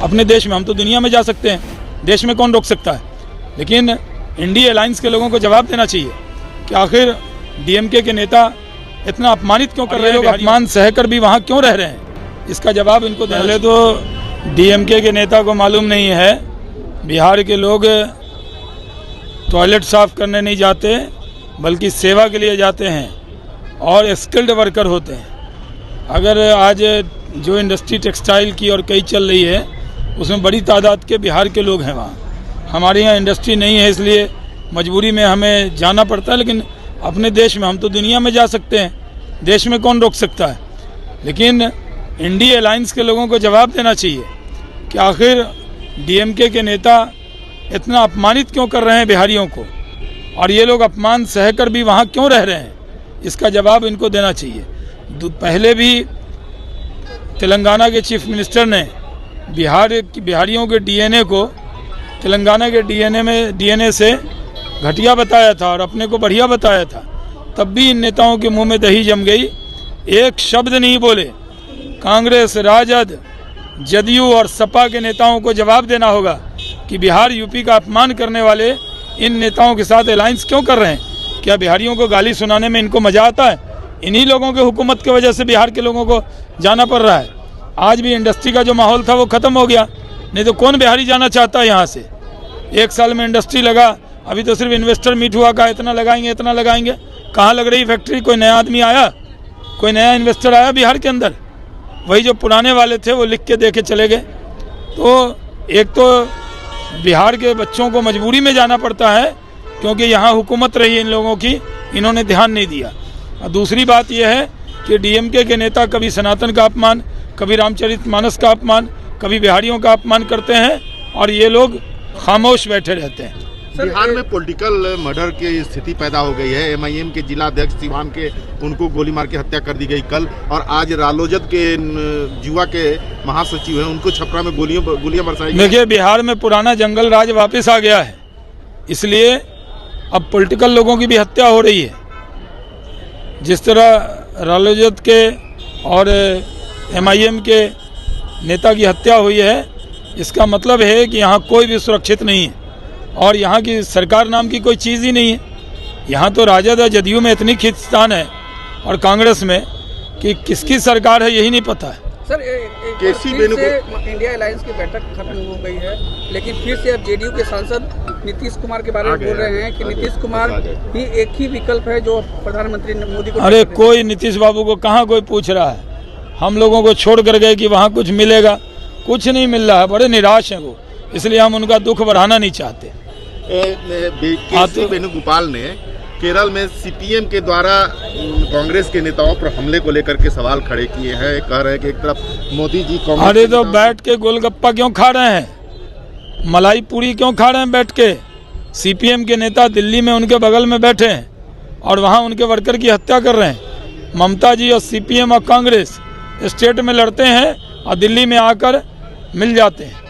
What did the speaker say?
अपने देश में, हम तो दुनिया में जा सकते हैं, देश में कौन रोक सकता है। लेकिन इंडिया अलायंस के लोगों को जवाब देना चाहिए कि आखिर डीएमके के नेता इतना अपमानित क्यों कर रहे हैं, लोग अपमान सहकर भी वहाँ क्यों रह रहे हैं, इसका जवाब इनको देना। पहले तो डीएमके के नेता को मालूम नहीं है बिहार के लोग टॉयलेट साफ करने नहीं जाते बल्कि सेवा के लिए जाते हैं और स्किल्ड वर्कर होते हैं। अगर आज जो इंडस्ट्री टेक्सटाइल की और कई चल रही है उसमें बड़ी तादाद के बिहार के लोग हैं वहाँ। हमारे यहाँ इंडस्ट्री नहीं है इसलिए मजबूरी में हमें जाना पड़ता है, लेकिन अपने देश में, हम तो दुनिया में जा सकते हैं, देश में कौन रोक सकता है। लेकिन इंडिया अलायंस के लोगों को जवाब देना चाहिए कि आखिर डीएमके के नेता इतना अपमानित क्यों कर रहे हैं बिहारियों को और ये लोग अपमान सहकर भी वहाँ क्यों रह रहे हैं, इसका जवाब इनको देना चाहिए। पहले भी तेलंगाना के चीफ मिनिस्टर ने बिहारियों के डीएनए को तेलंगाना के डीएनए से घटिया बताया था और अपने को बढ़िया बताया था, तब भी इन नेताओं के मुंह में दही जम गई, एक शब्द नहीं बोले। कांग्रेस, राजद, जदयू और सपा के नेताओं को जवाब देना होगा कि बिहार यूपी का अपमान करने वाले इन नेताओं के साथ अलायंस क्यों कर रहे हैं। क्या बिहारियों को गाली सुनाने में इनको मजा आता है? इन्हीं लोगों के हुकूमत की वजह से बिहार के लोगों को जाना पड़ रहा है। आज भी इंडस्ट्री का जो माहौल था वो ख़त्म हो गया, नहीं तो कौन बिहारी जाना चाहता है यहाँ से। एक साल में इंडस्ट्री लगा, अभी तो सिर्फ इन्वेस्टर मीट हुआ, कहा इतना लगाएंगे इतना लगाएंगे। कहाँ लग रही फैक्ट्री? कोई नया आदमी आया, कोई नया इन्वेस्टर आया बिहार के अंदर? वही जो पुराने वाले थे वो लिख के दे के चले गए। तो एक तो बिहार के बच्चों को मजबूरी में जाना पड़ता है क्योंकि यहाँ हुकूमत रही इन लोगों की, इन्होंने ध्यान नहीं दिया। और दूसरी बात यह है कि डीएमके के नेता कभी सनातन का अपमान, कभी रामचरितमानस का अपमान, कभी बिहारियों का अपमान करते हैं और ये लोग खामोश बैठे रहते हैं। बिहार में पॉलिटिकल मर्डर की स्थिति पैदा हो गई है। एमआईएम के जिला अध्यक्ष सिवान के, उनको गोली मार के हत्या कर दी गई कल, और आज रालोजद के युवा के महासचिव हैं, उनको छपरा में गोलियां बरसाई गई। देखिए, बिहार में पुराना जंगल राज वापस आ गया है, इसलिए अब पॉलिटिकल लोगों की भी हत्या हो रही है। जिस तरह रालोजद के और एमआईएम के नेता की हत्या हुई है, इसका मतलब है कि यहाँ कोई भी सुरक्षित नहीं है और यहाँ की सरकार नाम की कोई चीज़ ही नहीं है। यहाँ तो राजद और जदयू में इतनी खींचतान है और कांग्रेस में कि किसकी सरकार है यही नहीं पता है। सर, केसी वेणुगोपाल इंडिया अलायंस की बैठक खत्म हो गई है, लेकिन फिर से अब जेडीयू के सांसद नीतीश कुमार के बारे में बोल रहे हैं कि नीतीश कुमार ही एक ही विकल्प है जो प्रधानमंत्री मोदी को। अरे कोई नीतीश बाबू को कहाँ कोई पूछ रहा है। हम लोगों को छोड़ कर गए कि वहाँ कुछ मिलेगा, कुछ नहीं मिल रहा है। बड़े निराश हैं वो, इसलिए हम उनका दुख बढ़ाना नहीं चाहते। केसी वेणुगोपाल ने केरल में सीपीएम के द्वारा कांग्रेस के नेताओं पर हमले को लेकर के सवाल खड़े किए हैं। कह रहे हैं कि एक तरफ मोदी जी कांग्रेस, अरे तो बैठ के गोलगप्पा क्यों खा रहे हैं, मलाई पूरी क्यों खा रहे हैं बैठ के? सीपीएम के नेता दिल्ली में उनके बगल में बैठे हैं और वहाँ उनके वर्कर की हत्या कर रहे हैं। ममता जी और सीपीएम और कांग्रेस स्टेट में लड़ते हैं और दिल्ली में आकर मिल जाते हैं।